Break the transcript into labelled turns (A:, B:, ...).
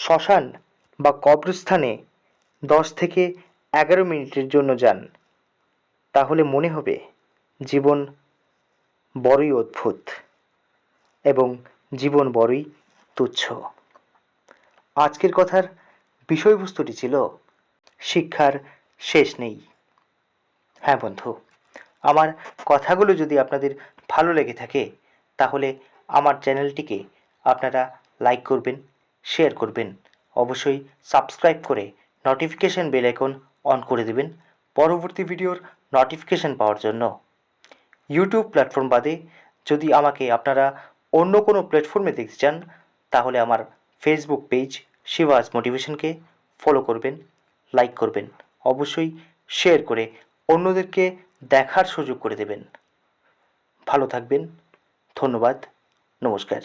A: শ্মশান বা কবরস্থানে 10 থেকে 11 মিনিটের জন্য যান, তাহলে মনে হবে জীবন বড়ই অদ্ভুত এবং জীবন বড়ই তুচ্ছ। আজকের কথার বিষয়বস্তুটি ছিল শিক্ষার শেষ নেই। হ্যাঁ বন্ধু, আমার কথাগুলো যদি আপনাদের ভালো লেগে থাকে তাহলে আমার চ্যানেলটিকে আপনারা লাইক করবেন, শেয়ার করবেন, অবশ্যই সাবস্ক্রাইব করে নোটিফিকেশন বেল আইকন অন করে দেবেন পরবর্তী ভিডিওর নোটিফিকেশন পাওয়ার জন্য। ইউটিউব প্ল্যাটফর্ম বাদে যদি আমাকে আপনারা অন্য কোনো প্ল্যাটফর্মে দেখতে চান তাহলে আমার ফেসবুক পেজ শিবাজ মোটিভেশনকে ফলো করবেন, লাইক করবেন, অবশ্যই শেয়ার করে অন্যদেরকে দেখার সুযোগ করে দেবেন। ভালো থাকবেন। ধন্যবাদ। নমস্কার।